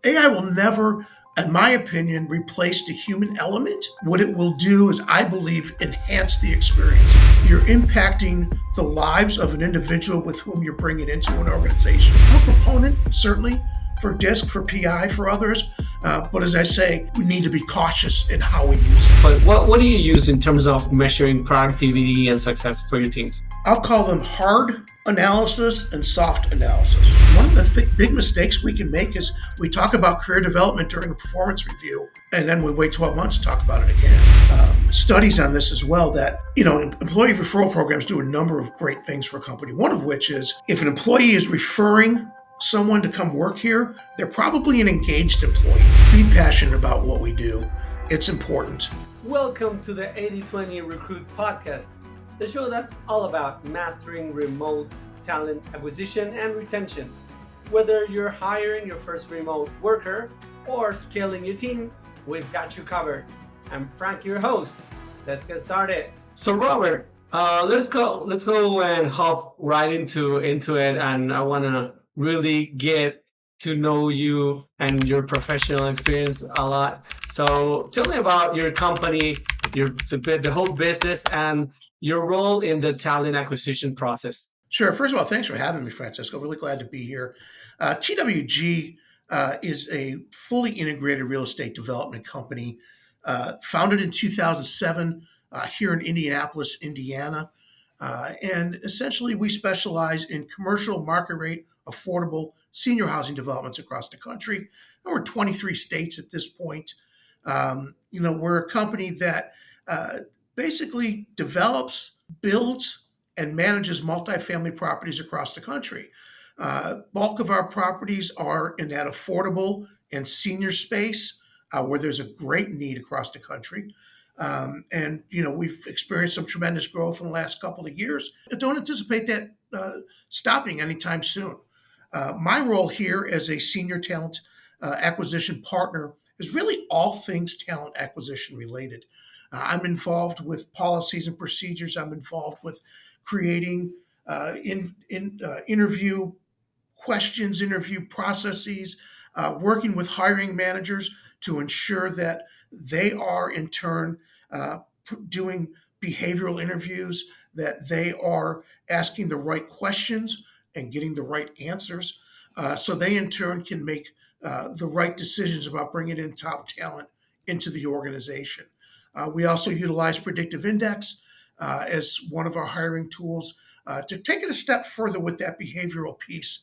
AI will never, in my opinion, replace the human element. What it will do is, I believe, enhance the experience. You're impacting the lives of an individual with whom you're bringing into an organization. I'm a proponent, certainly, for DISC, for PI, for others. But as I say, we need to be cautious in how we use it. But what do you use in terms of measuring productivity and success for your teams? I'll call them hard analysis and soft analysis. One of the big mistakes we can make is we talk about career development during a performance review, and then we wait 12 months to talk about it again. Studies on this as well that, employee referral programs do a number of great things for a company. One of which is if an employee is referring someone to come work here, they're probably an engaged employee. Be passionate about what we do. It's important. Welcome to the 80/20 Recruit podcast, the show that's all about mastering remote talent acquisition and retention. Whether you're hiring your first remote worker or scaling your team, we've got you covered. I'm Frank, your host. Let's get started. So Robert, let's go and hop right into it, and I want to really get to know you and your professional experience a lot. So tell me about your company, the whole business, and your role in the talent acquisition process. Sure. First of all, thanks for having me, Francisco. Really glad to be here. TWG is a fully integrated real estate development company founded in 2007 here in Indianapolis, Indiana. And essentially, we specialize in commercial market rate, affordable senior housing developments across the country. And we're 23 states at this point. We're a company that basically develops, builds, and manages multifamily properties across the country. Bulk of our properties are in that affordable and senior space where there's a great need across the country. We've experienced some tremendous growth in the last couple of years. I don't anticipate that stopping anytime soon. My role here as a senior talent acquisition partner is really all things talent acquisition related. I'm involved with policies and procedures. I'm involved with creating interview questions, interview processes, working with hiring managers to ensure that they are in turn doing behavioral interviews, that they are asking the right questions and getting the right answers, so they in turn can make the right decisions about bringing in top talent into the organization. We also utilize predictive index as one of our hiring tools to take it a step further with that behavioral piece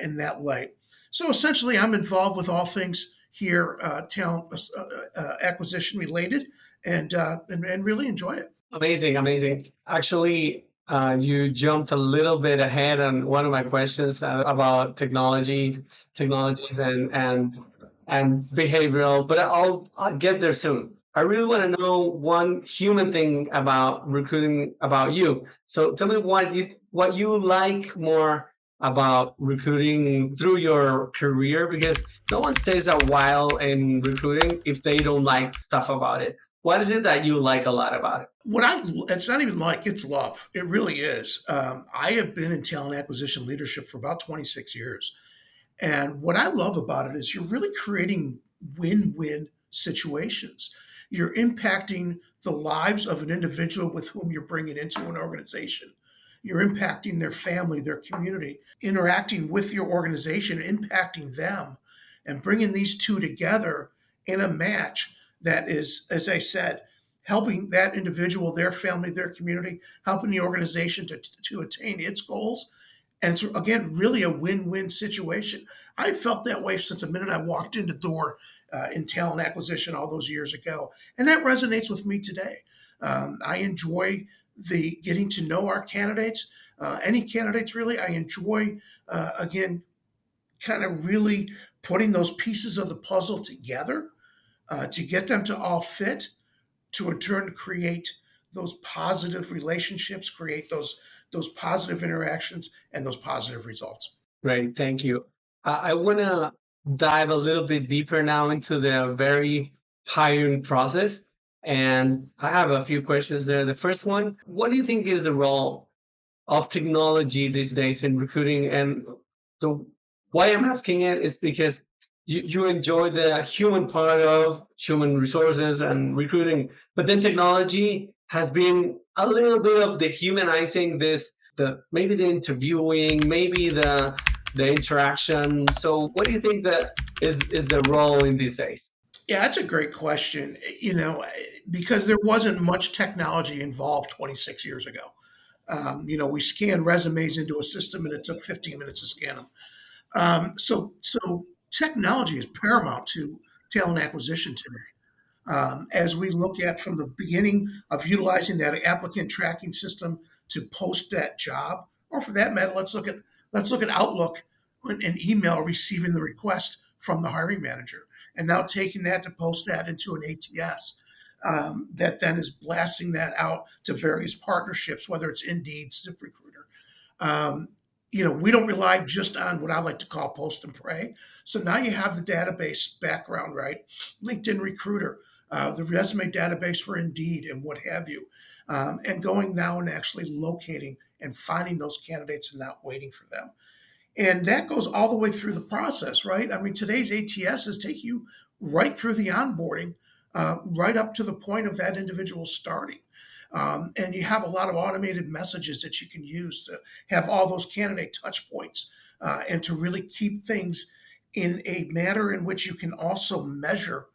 in that light. So essentially, I'm involved with all things here, talent acquisition related, and really enjoy it. Amazing. Actually, you jumped a little bit ahead on one of my questions about technologies and behavioral, but I'll get there soon. I really want to know one human thing about recruiting about you. So tell me what you like more about recruiting through your career, because no one stays a while in recruiting if they don't like stuff about it. What is it that you like a lot about it? It's not even like, it's love. It really is. I have been in talent acquisition leadership for about 26 years. And what I love about it is you're really creating win-win situations. You're impacting the lives of an individual with whom you're bringing into an organization. You're impacting their family, their community, interacting with your organization, impacting them, and bringing these two together in a match that is, as I said, helping that individual, their family, their community, helping the organization to attain its goals. And so, again, really a win-win situation. I felt that way since the minute I walked in the door in talent acquisition all those years ago. And that resonates with me today. I enjoy the getting to know our candidates, any candidates really. I enjoy, again, kind of really putting those pieces of the puzzle together to get them to all fit, to in turn create those positive relationships, create those positive interactions and those positive results. Great, thank you. I want to dive a little bit deeper now into the very hiring process. And I have a few questions there. The first one, what do you think is the role of technology these days in recruiting? And why I'm asking it is because you enjoy the human part of human resources and recruiting, but then technology has been a little bit of dehumanizing this, the maybe the interviewing, maybe the interaction. So what do you think that is the role in these days? Yeah, that's a great question. Because there wasn't much technology involved 26 years ago. We scanned resumes into a system and it took 15 minutes to scan them. So technology is paramount to talent acquisition today. As we look at from the beginning of utilizing that applicant tracking system to post that job, or for that matter, let's look at Outlook and an email receiving the request from the hiring manager, and now taking that to post that into an ATS. That then is blasting that out to various partnerships, whether it's Indeed, ZipRecruiter. Um, we don't rely just on what I like to call post and pray. So now you have the database background, right? LinkedIn Recruiter, the resume database for Indeed, and what have you. And going now and actually locating and finding those candidates and not waiting for them. And that goes all the way through the process, right? I mean, today's ATSs take you right through the onboarding, right up to the point of that individual starting. And you have a lot of automated messages that you can use to have all those candidate touch points, and to really keep things in a manner in which you can also measure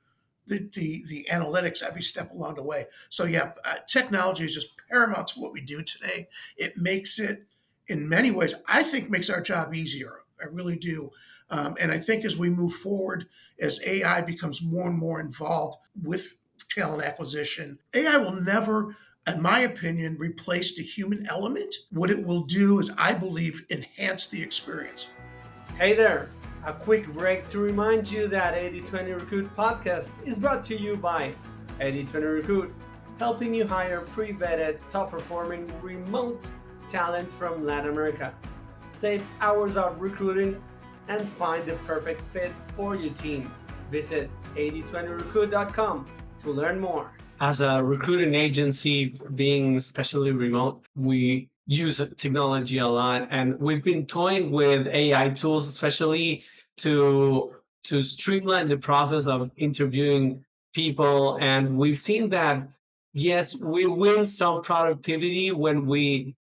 the analytics every step along the way. So yeah, technology is just paramount to what we do today. It makes it, in many ways, I think makes our job easier. I really do. And I think as we move forward, as AI becomes more and more involved with talent acquisition, AI will never, in my opinion, replace the human element. What it will do is, I believe, enhance the experience. Hey there! A quick break to remind you that 80/20 Recruit podcast is brought to you by 80/20 Recruit, helping you hire pre-vetted, top-performing remote talent from Latin America. Save hours of recruiting and find the perfect fit for your team. Visit 8020recruit.com to learn more. As a recruiting agency, being especially remote, we use technology a lot, and we've been toying with AI tools, especially to streamline the process of interviewing people. And we've seen that yes, we win some productivity when we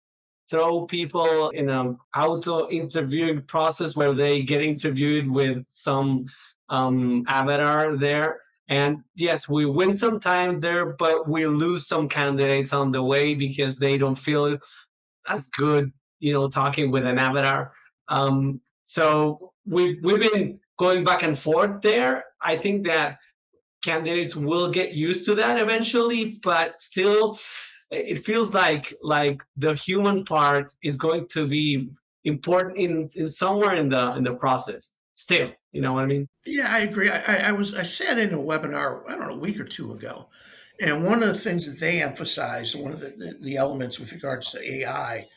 throw people in an auto interviewing process where they get interviewed with some avatar there. And yes, we win some time there, but we lose some candidates on the way because they don't feel as good, talking with an avatar. So we've been going back and forth there. I think that candidates will get used to that eventually, but still, it feels like the human part is going to be important in somewhere in the process. Still, you know what I mean? Yeah, I agree. I sat in a webinar, I don't know, a week or two ago, and one of the things that they emphasized, one of the elements with regards to AI,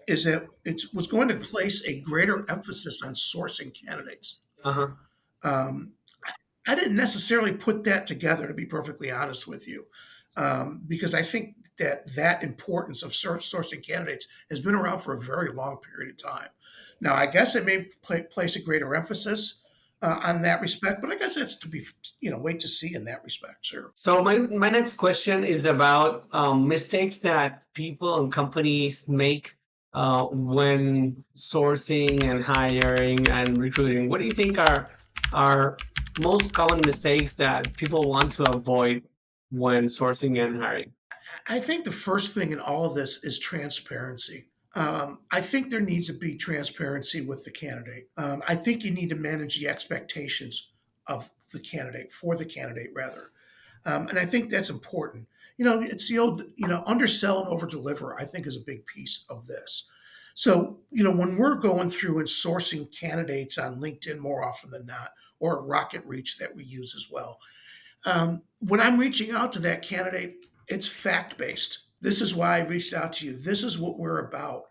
is that it was going to place a greater emphasis on sourcing candidates. Uh huh. Um, I didn't necessarily put that together, to be perfectly honest with you, because I think that importance of sourcing candidates has been around for a very long period of time. Now, I guess it may place a greater emphasis on that respect, but I guess that's to be, wait to see in that respect. Sure. So my next question is about mistakes that people and companies make when sourcing and hiring and recruiting. What do you think are most common mistakes that people want to avoid when sourcing and hiring? I think the first thing in all of this is transparency. I think there needs to be transparency with the candidate. I think you need to manage the expectations of the candidate, for the candidate rather. And I think that's important. It's the old, undersell and over deliver, I think, is a big piece of this. So, when we're going through and sourcing candidates on LinkedIn more often than not, or Rocket Reach that we use as well, when I'm reaching out to that candidate, it's fact based. This is why I reached out to you. This is what we're about.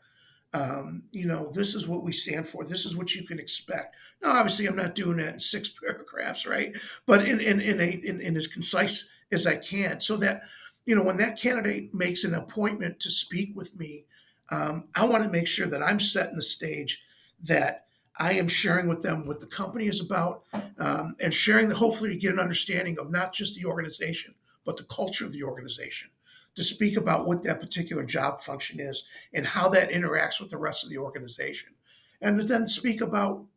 This is what we stand for. This is what you can expect. Now, obviously, I'm not doing that in 6 paragraphs, right? But in as concise as I can, so that when that candidate makes an appointment to speak with me, I want to make sure that I'm setting the stage, that I am sharing with them what the company is about, and sharing hopefully to get an understanding of not just the organization, but the culture of the organization, to speak about what that particular job function is and how that interacts with the rest of the organization, and to then speak about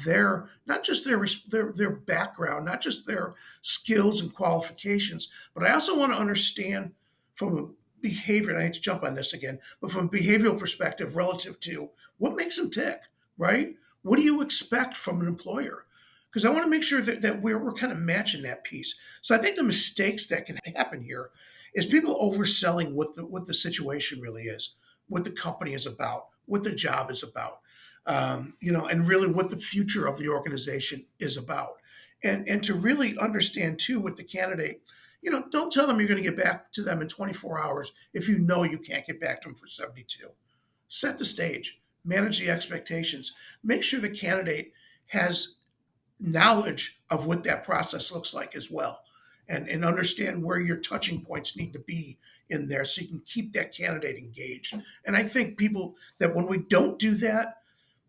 their not just their background, not just their skills and qualifications, but I also want to understand from a behavior. And I hate to jump on this again, but from a behavioral perspective, relative to what makes them tick, right? What do you expect from an employer? Because I want to make sure that we're kind of matching that piece. So I think the mistakes that can happen here is people overselling what the situation really is, what the company is about, what the job is about, and really what the future of the organization is about. And to really understand too with the candidate, don't tell them you're going to get back to them in 24 hours if you know you can't get back to them for 72. Set the stage, manage the expectations, make sure the candidate has knowledge of what that process looks like as well, and understand where your touching points need to be in there so you can keep that candidate engaged. And I think people that when we don't do that,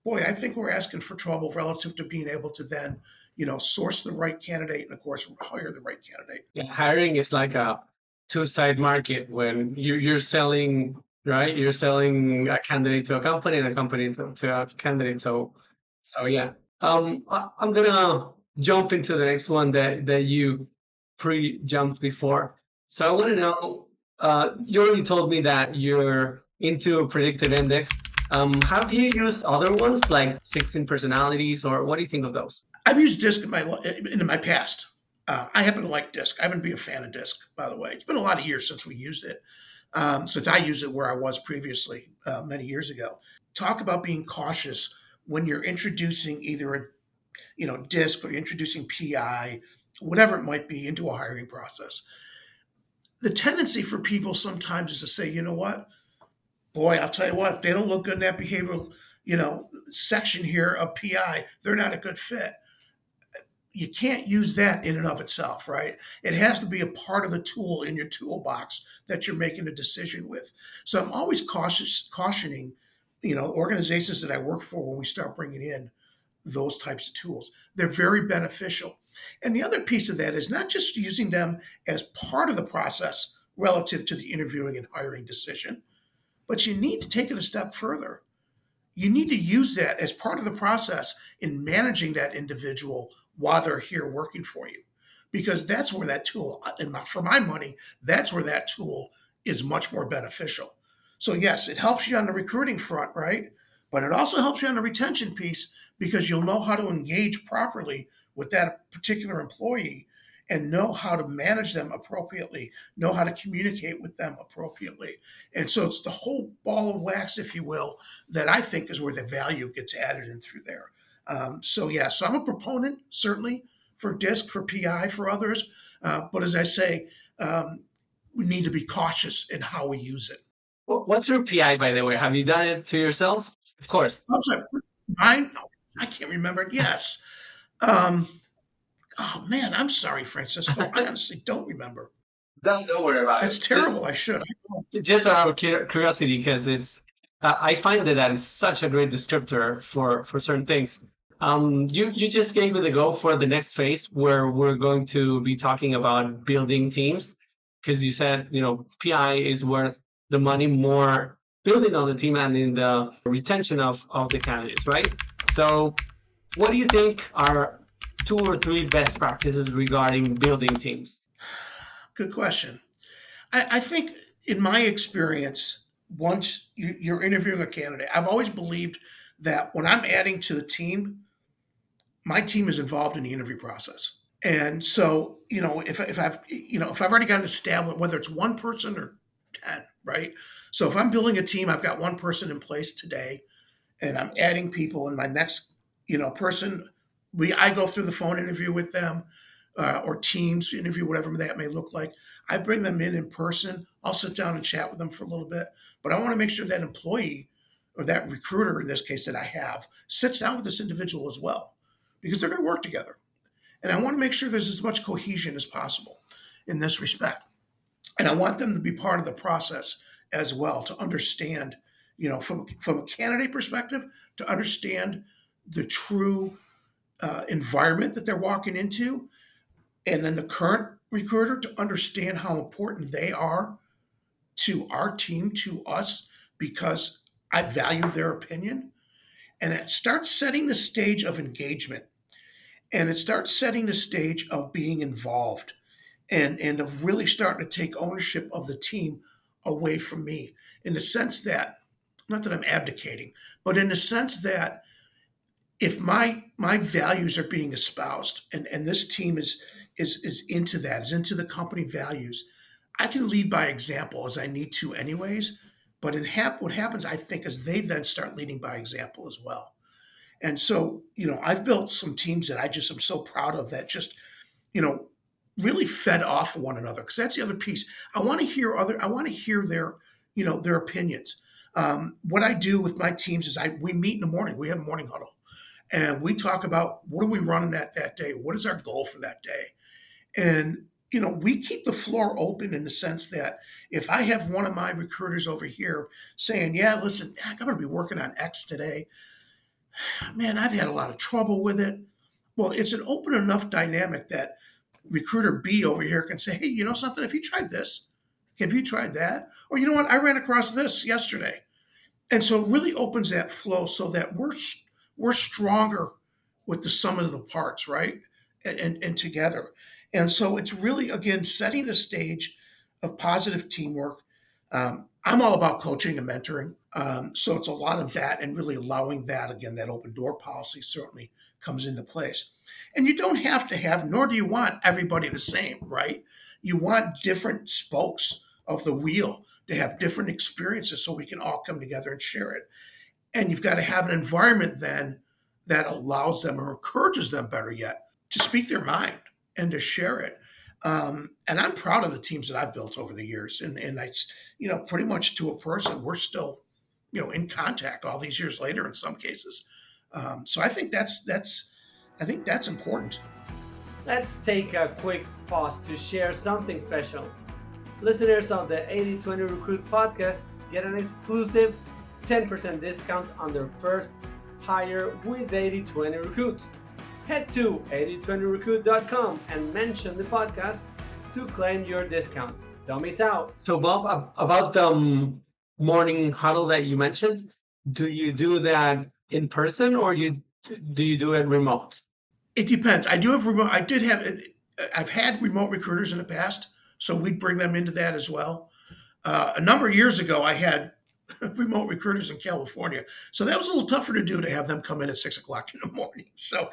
boy, I think we're asking for trouble relative to being able to then, source the right candidate and of course hire the right candidate. Yeah, hiring is like a two-side market when you're selling, right? You're selling a candidate to a company and a company to a candidate. So yeah. I'm gonna jump into the next one that you pre-jumped before. So I want to know, you already told me that you're into a predictive index. Have you used other ones like 16 personalities, or what do you think of those? I've used DISC in my past. I happen to like DISC. I happen to be a fan of DISC, by the way. It's been a lot of years since we used it, since I used it where I was previously many years ago. Talk about being cautious when you're introducing either a DISC or you're introducing PI, whatever it might be, into a hiring process. The tendency for people sometimes is to say, you know what, boy, I'll tell you what, if they don't look good in that behavioral, section here of PI, they're not a good fit. You can't use that in and of itself, right? It has to be a part of the tool in your toolbox that you're making a decision with. So I'm always cautioning, organizations that I work for when we start bringing in those types of tools. They're very beneficial. And the other piece of that is not just using them as part of the process relative to the interviewing and hiring decision, but you need to take it a step further. You need to use that as part of the process in managing that individual while they're here working for you. Because that's where that tool, and for my money, that's where that tool is much more beneficial. So yes, it helps you on the recruiting front, right? But it also helps you on the retention piece because you'll know how to engage properly with that particular employee and know how to manage them appropriately, know how to communicate with them appropriately. And so it's the whole ball of wax, if you will, that I think is where the value gets added in through there. So I'm a proponent, certainly, for DISC, for PI, for others. But as I say, we need to be cautious in how we use it. What's your PI, by the way? Have you done it to yourself? Of course. I'm sorry, mine? No, I can't remember it. Yes. Oh man, I'm sorry, Francisco. I honestly don't remember. Don't worry about That's it. terrible. I should. Just out of curiosity, because I find that is such a great descriptor for certain things. You just gave me the go for the next phase where we're going to be talking about building teams, because you said, PI is worth the money more building on the team and in the retention of the candidates, right? So what do you think are 2 or 3 best practices regarding building teams? Good question. I think in my experience, once you're interviewing a candidate, I've always believed that when I'm adding to the team, my team is involved in the interview process. And so, if I've already got an established, whether it's one person or 10, right? So if I'm building a team, I've got one person in place today, and I'm adding people, and my next, person, I go through the phone interview with them, or Teams interview, whatever that may look like. I bring them in person. I'll sit down and chat with them for a little bit, but I want to make sure that employee or that recruiter, in this case that I have, sits down with this individual as well, because they're going to work together. And I want to make sure there's as much cohesion as possible in this respect. And I want them to be part of the process as well, to understand, from a candidate perspective, to understand the true environment that they're walking into, and then the current recruiter to understand how important they are to our team, to us, because I value their opinion. And it starts setting the stage of engagement, and it starts setting the stage of being involved, and of really starting to take ownership of the team away from me, in the sense that, not that I'm abdicating, but in the sense that if my values are being espoused, and this team is into that, is into the company values, I can lead by example as I need to anyways. But what happens, I think, is they then start leading by example as well. And so, I've built some teams that I just am so proud of, that just, you know, really fed off one another. Because that's the other piece. I want to hear their, their opinions. What I do with my teams is we meet in the morning. We have a morning huddle, and we talk about what are we running that day. What is our goal for that day? And we keep the floor open, in the sense that if I have one of my recruiters over here saying, "Yeah, listen, I'm going to be working on X today. Man, I've had a lot of trouble with it." Well, it's an open enough dynamic that recruiter B over here can say, "Hey, you know something? Have you tried this? Have you tried that? Or you know what? I ran across this yesterday." And so it really opens that flow, so that we're stronger with the sum of the parts, right? And together. And so it's really, again, setting the stage of positive teamwork. I'm all about coaching and mentoring. So it's a lot of that, and really allowing that, again, that open door policy certainly comes into place. And you don't have to have, nor do you want everybody the same, right? You want different spokes of the wheel to have different experiences, so we can all come together and share it. And you've got to have an environment then that allows them, or encourages them, better yet, to speak their mind and to share it. And I'm proud of the teams that I've built over the years. And I, pretty much to a person, we're still, in contact all these years later in some cases. So I think that's important. Let's take a quick pause to share something special. Listeners of the 80/20 Recruit podcast get an exclusive 10% discount on their first hire with 80/20 Recruit. Head to 8020recruit.com and mention the podcast to claim your discount. Don't miss out. So, Bob, about the morning huddle that you mentioned, do you do that in person, or do you do it remote? It depends. I do have remote. I've had remote recruiters in the past, so we'd bring them into that as well. A number of years ago, I had remote recruiters in California, so that was a little tougher to do, to have them come in at 6 o'clock in the morning. So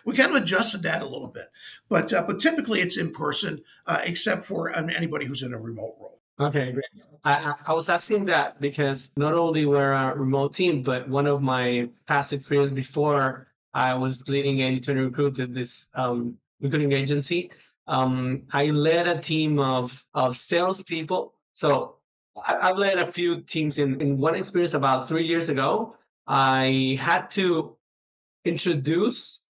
we kind of adjusted that a little bit, but typically it's in person, except for anybody who's in a remote role. Okay, great. I was asking that because not only we're a remote team, but one of my past experience before I was leading 80/20 Recruit at this recruiting agency, I led a team of salespeople. So I've led a few teams. In one experience about 3 years ago, I had to introduce,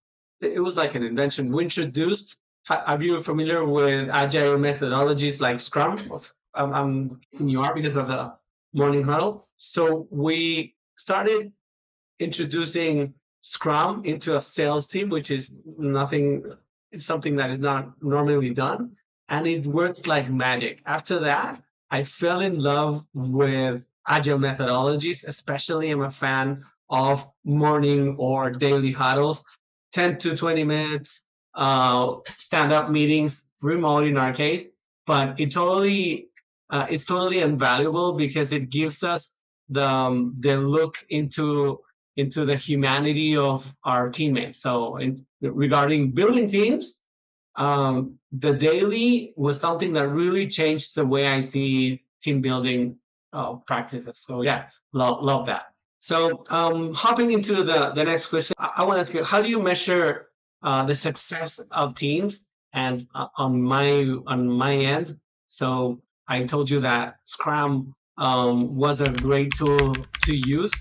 it was like an invention. We introduced, are you familiar with agile methodologies like Scrum? I'm guessing you are, because of the morning huddle. So we started introducing Scrum into a sales team, which is it's something that is not normally done. And it worked like magic. After that, I fell in love with agile methodologies. Especially, I'm a fan of morning or daily huddles, 10 to 20 minutes, stand-up meetings, remote in our case. But it's totally invaluable, because it gives us the look into the humanity of our teammates. So regarding building teams, the daily was something that really changed the way I see team building practices. So yeah, love that. So hopping into the next question, I want to ask you, how do you measure the success of teams? And on my end, so I told you that Scrum was a great tool to use.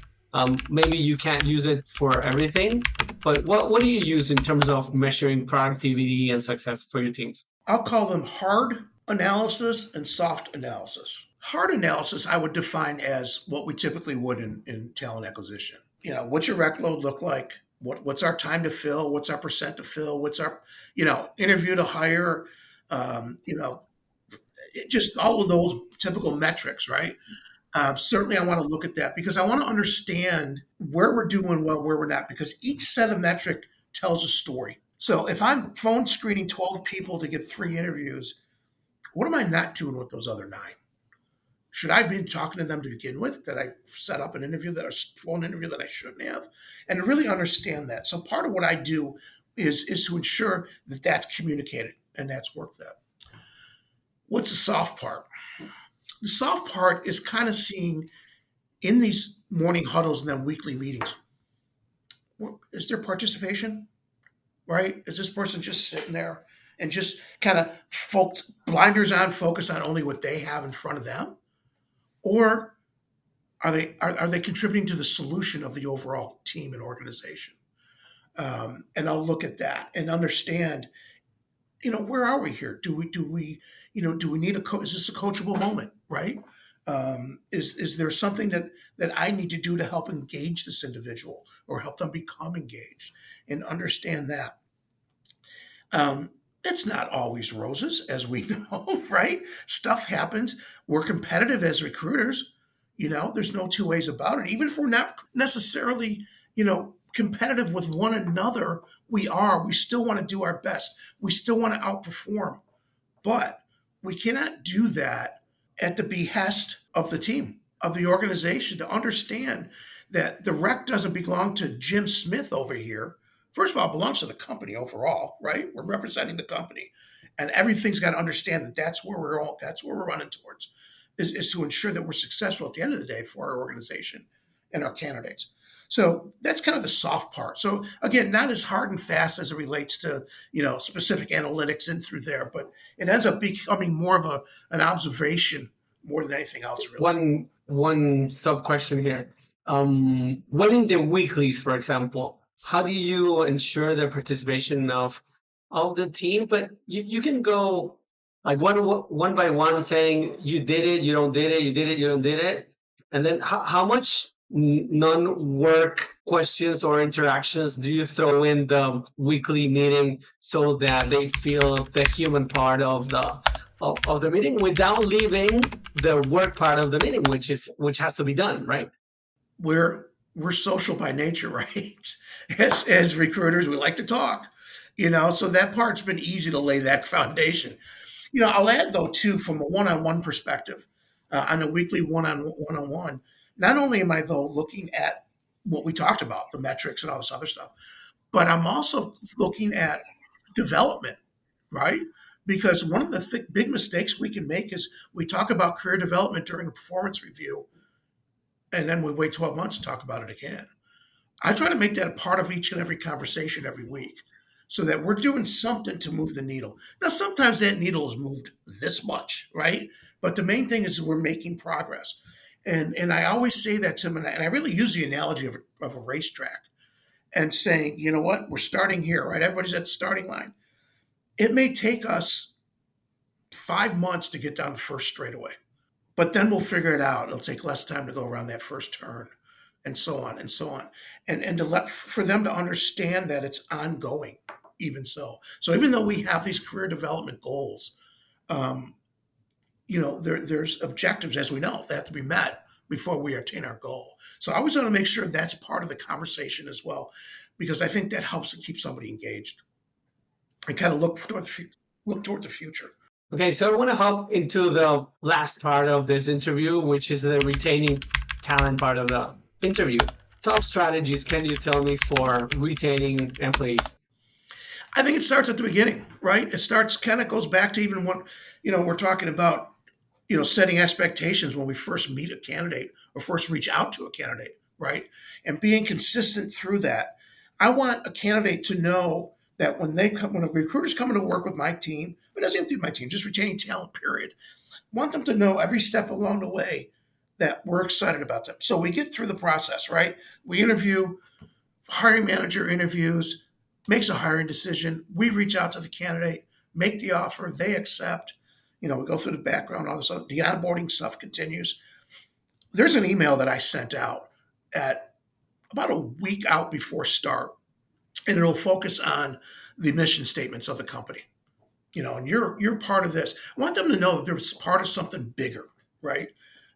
Maybe you can't use it for everything, but what do you use in terms of measuring productivity and success for your teams? I'll call them hard analysis and soft analysis. Hard analysis I would define as what we typically would in talent acquisition. What's your rec load look like? What's our time to fill? What's our percent to fill? What's our, interview to hire? You know, just all of those typical metrics, right? Certainly, I want to look at that because I want to understand where we're doing well, where we're not, because each set of metric tells a story. So if I'm phone screening 12 people to get 3 interviews, what am I not doing with those other 9? Should I have been talking to them to begin with? That I set up an interview, that a phone interview that I shouldn't have, and to really understand that. So part of what I do is to ensure that that's communicated and that's worked out. What's the soft part? The soft part is kind of seeing in these morning huddles and then weekly meetings. Is there participation? Right? Is this person just sitting there and just kind of blinders on, focus on only what they have in front of them? Or are they contributing to the solution of the overall team and organization? And I'll look at that and understand, where are we here? Do we need is this a coachable moment, right? Is there something that I need to do to help engage this individual or help them become engaged and understand that? It's not always roses, as we know, right? Stuff happens. We're competitive as recruiters. There's no two ways about it. Even if we're not necessarily, competitive with one another, we still want to do our best. We still want to outperform. But we cannot do that at the behest of the team, of the organization, to understand that the rec doesn't belong to Jim Smith over here. First of all, it belongs to the company overall, right? We're representing the company, and everything's got to understand that that's where we're running towards, is to ensure that we're successful at the end of the day for our organization and our candidates. So that's kind of the soft part. So again, not as hard and fast as it relates to, specific analytics in through there, but it ends up becoming more of an observation more than anything else, really. One sub question here. What in the weeklies, for example, how do you ensure the participation of the team? But you can go like one by one, saying you did it, you don't did it, you did it, you don't did it, and then how much non-work questions or interactions do you throw in the weekly meeting so that they feel the human part of the meeting without leaving the work part of the meeting, which has to be done, right? We're social by nature, right? As recruiters, we like to talk, so that part's been easy to lay that foundation. I'll add though too, from a one-on-one perspective, on a weekly one-on-one, not only am I though looking at what we talked about, the metrics and all this other stuff, but I'm also looking at development, right? Because one of the big mistakes we can make is we talk about career development during a performance review, and then we wait 12 months to talk about it again. I try to make that a part of each and every conversation every week so that we're doing something to move the needle. Now, sometimes that needle is moved this much, right? But the main thing is we're making progress. And I always say that to them, and I really use the analogy of a racetrack and saying, you know what, we're starting here, right? Everybody's at the starting line. It may take us 5 months to get down the first straightaway, but then we'll figure it out. It'll take less time to go around that first turn, and so on and so on. And for them to understand that it's ongoing, even so. So even though we have these career development goals, there's objectives, as we know, that have to be met before we attain our goal. So I always want to make sure that's part of the conversation as well, because I think that helps to keep somebody engaged and kind of look towards the future. Okay, so I want to hop into the last part of this interview, which is the retaining talent part of the interview. Top strategies can you tell me for retaining employees? I think it starts at the beginning, right? It kind of goes back to even what, we're talking about, setting expectations when we first meet a candidate or first reach out to a candidate, right? And being consistent through that. I want a candidate to know that when a recruiter's coming to work with my team, it doesn't have to be my team, just retaining talent, period. I want them to know every step along the way that we're excited about them. So we get through the process, right? We interview, hiring manager interviews, makes a hiring decision. We reach out to the candidate, make the offer, they accept. We go through the background, all this other, the onboarding stuff continues. There's an email that I sent out at about a week out before start, and it'll focus on the mission statements of the company. And you're part of this. I want them to know that they're part of something bigger, right?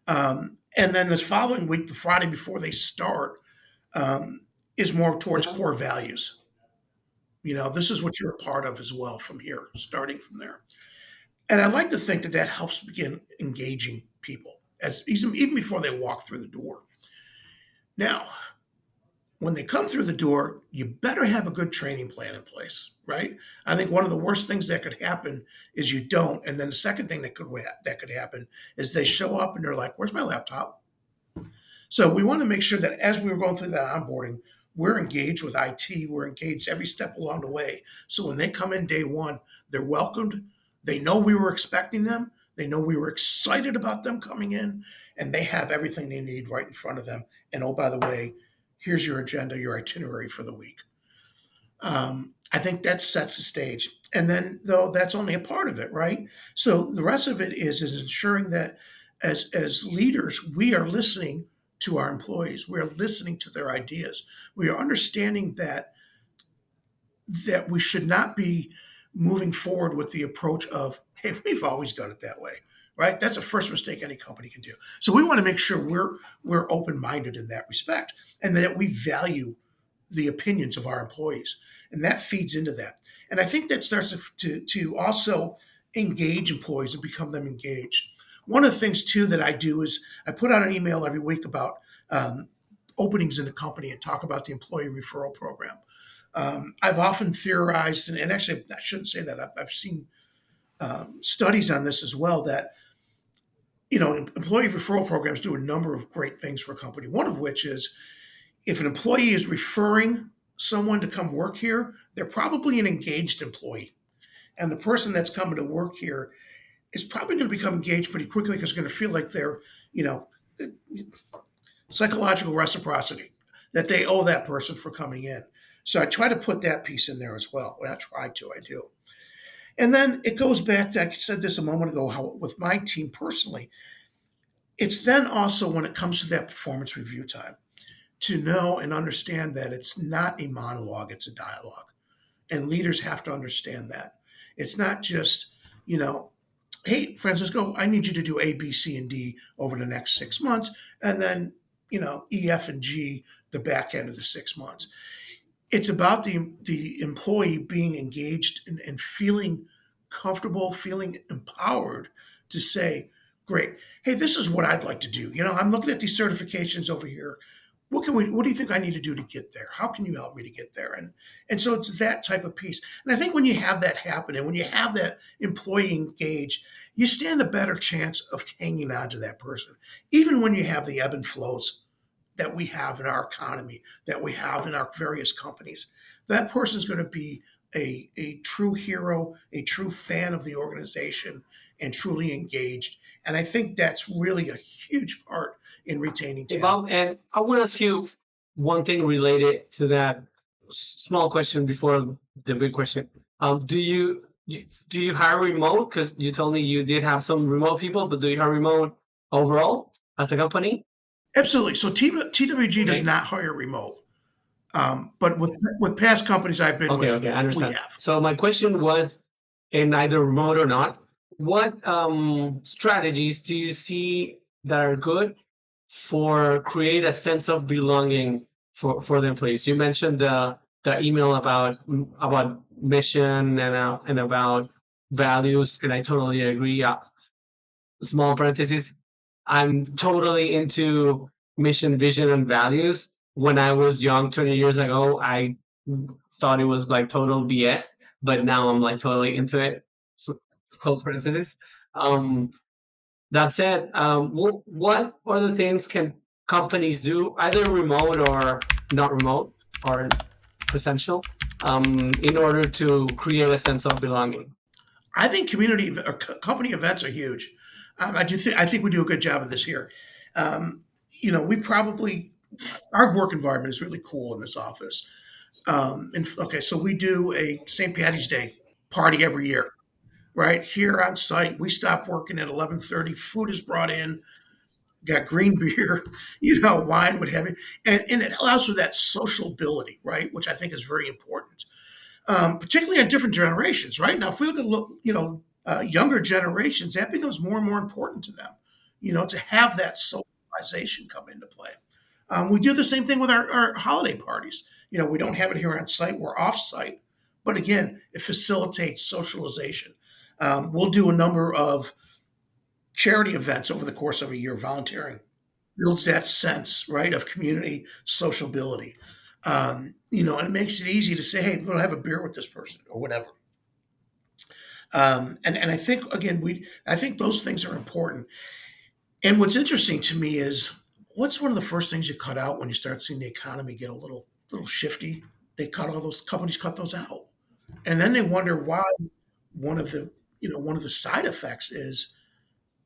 And then this following week, the Friday before they start, is more towards Mhm. core values. This is what you're a part of as well from here, starting from there. And I like to think that that helps begin engaging people as even before they walk through the door. Now, when they come through the door, you better have a good training plan in place, right? I think one of the worst things that could happen is you don't, and then the second thing that could happen is they show up and they're like, "Where's my laptop?" So we want to make sure that as we were going through that onboarding, we're engaged with IT, we're engaged every step along the way. So when they come in day one, they're welcomed. They know we were expecting them. They know we were excited about them coming in, and they have everything they need right in front of them. And oh, by the way, here's your agenda, your itinerary for the week. I think that sets the stage. And then, though, that's only a part of it, right? So the rest of it is ensuring that as leaders, we are listening to our employees. We are listening to their ideas. We are understanding that we should not be moving forward with the approach of, "Hey, we've always done it that way." Right? That's a first mistake any company can do. So we want to make sure we're open-minded in that respect, and that we value the opinions of our employees, and that feeds into that. And I think that starts to also engage employees and become them engaged. One of the things too that I do is I put out an email every week about openings in the company and talk about the employee referral program. I've often theorized, and actually I shouldn't say that. I've seen studies on this as well, that employee referral programs do a number of great things for a company. One of which is, if an employee is referring someone to come work here, they're probably an engaged employee. And the person that's coming to work here is probably going to become engaged pretty quickly, because they're going to feel like they're, you know, psychological reciprocity, that they owe that person for coming in. So I try to put that piece in there as well. When I try to, I do. And then it goes back to, I said this a moment ago, how with my team personally, it's then also when it comes to that performance review time, to know and understand that it's not a monologue, it's a dialogue. And leaders have to understand that. It's not just, "Hey, Francisco, I need you to do A, B, C, and D over the next 6 months, and then, E, F, and G, the back end of the 6 months." It's about the employee being engaged and feeling comfortable, feeling empowered to say, "Great, hey, this is what I'd like to do. I'm looking at these certifications over here. What do you think I need to do to get there? How can you help me to get there?" And so it's that type of piece. And I think when you have that happen, and when you have that employee engaged, you stand a better chance of hanging on to that person, even when you have the ebb and flows that we have in our economy, that we have in our various companies. That person's going to be a true hero, a true fan of the organization, and truly engaged. And I think that's really a huge part in retaining Hey, talent. Bob, and I want to ask you one thing related to that. Small question before the big question. Do you hire remote? Because you told me you did have some remote people, but do you hire remote overall as a company? Absolutely. So TWG does Okay. not hire remote, but with past companies I've been Okay, with, okay, I we understand. have. So my question was, in either remote or not, what strategies do you see that are good for create a sense of belonging for the employees? You mentioned the email about mission and about values, and I totally agree. Small parenthesis, I'm totally into mission, vision, and values. When I was young, 20 years ago, I thought it was like total BS, but now I'm like totally into it. So, close parenthesis. Um, that said, what other things can companies do, either remote or not remote or presential, in order to create a sense of belonging? I think community or company events are huge. I think we do a good job of this here. We probably, our work environment is really cool in this office. And okay, so we do a St. Patty's Day party every year, right here on site. We stop working at 11:30. Food is brought in. got green beer, wine, what have you. And it allows for that sociability, right? Which I think is very important, particularly on different generations, right? Now, if we look, younger generations, that becomes more and more important to them, to have that socialization come into play. We do the same thing with our holiday parties. We don't have it here on site, we're off site. But again, it facilitates socialization. We'll do a number of charity events over the course of a year, volunteering. Builds that sense, right, of community sociability. And it makes it easy to say, hey, we'll have a beer with this person or whatever. And I think, again, I think those things are important. And what's interesting to me is, what's one of the first things you cut out when you start seeing the economy get a little shifty? All those companies cut those out. And then they wonder why one of the side effects is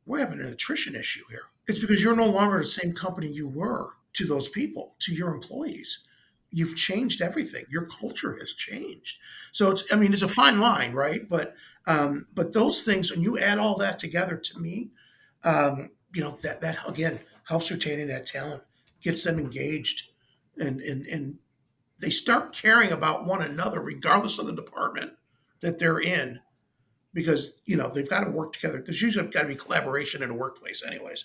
we're having an attrition issue here. It's because you're no longer the same company you were to those people, to your employees. You've changed everything. Your culture has changed. So it's a fine line, right? But those things, when you add all that together, to me, that again helps retaining that talent, gets them engaged, and they start caring about one another, regardless of the department that they're in, because they've got to work together. There's usually got to be collaboration in a workplace, anyways.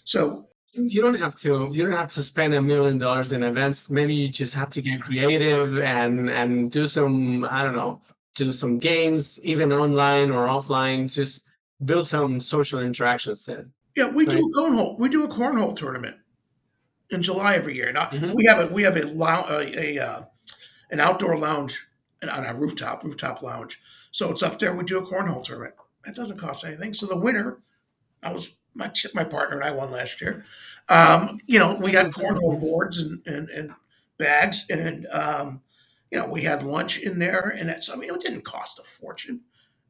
So you don't have to spend $1 million in events. Maybe you just have to get creative and do some, I don't know, do some games, even online or offline. Just build some social interactions in. Yeah, we do a cornhole. We do a cornhole tournament in July every year. Now we have an outdoor lounge on our rooftop lounge. So it's up there. We do a cornhole tournament. That doesn't cost anything. So the winner, I was my partner and I won last year. We got cornhole boards and bags, and we had lunch in there, and it didn't cost a fortune,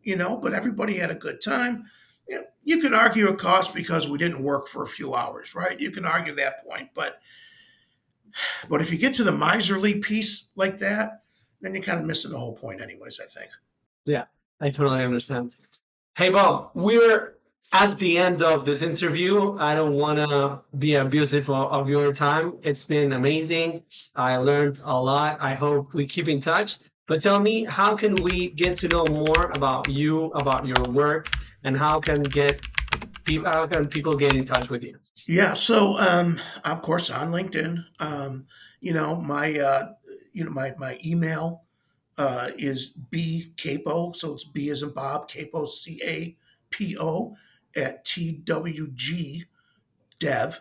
but everybody had a good time. You can argue it cost because we didn't work for a few hours, right? You can argue that point, but if you get to the miserly piece like that, then you're kind of missing the whole point anyways, I think. Yeah, I totally understand. Hey, Bob, we're at the end of this interview. I don't want to be abusive of your time. It's been amazing. I learned a lot. I hope we keep in touch. But tell me, how can we get to know more about you, about your work, and how can people get in touch with you? Yeah, so of course on LinkedIn, my email is bcapo, so it's B as in Bob, Capo, CAPO at TWG Dev.com.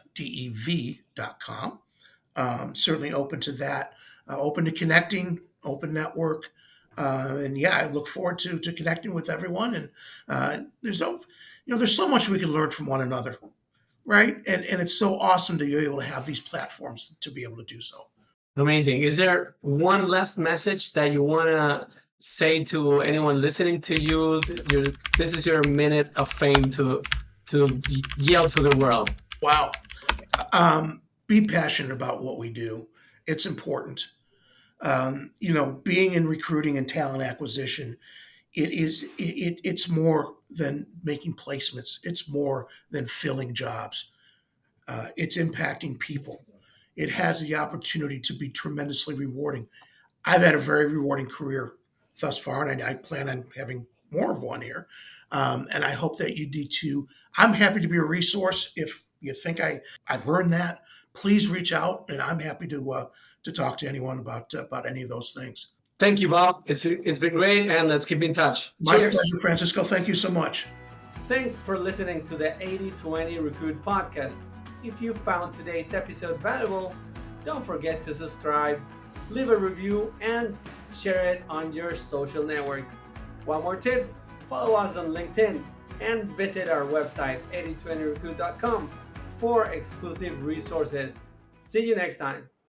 Certainly open to that, open to connecting, open network. And yeah, I look forward to connecting with everyone. And there's so much we can learn from one another, right? And it's so awesome to be able to have these platforms to be able to do so. Amazing. Is there one last message that you want to say to anyone listening to you? This is your minute of fame to yell to the world. Wow. Be passionate about what we do. It's important. Being in recruiting and talent acquisition, it's more than making placements. It's more than filling jobs. It's impacting people. It has the opportunity to be tremendously rewarding. I've had a very rewarding career thus far, and I plan on having more of one here. And I hope that you do too. I'm happy to be a resource. If you think I've earned that, please reach out, and I'm happy to talk to anyone about any of those things. Thank you, Bob. It's been great, and let's keep in touch. My pleasure, Francisco. Thank you so much. Thanks for listening to the 80/20 Recruit podcast. If you found today's episode valuable, don't forget to subscribe, leave a review, and share it on your social networks. Want more tips? Follow us on LinkedIn and visit our website 8020recruit.com for exclusive resources. See you next time.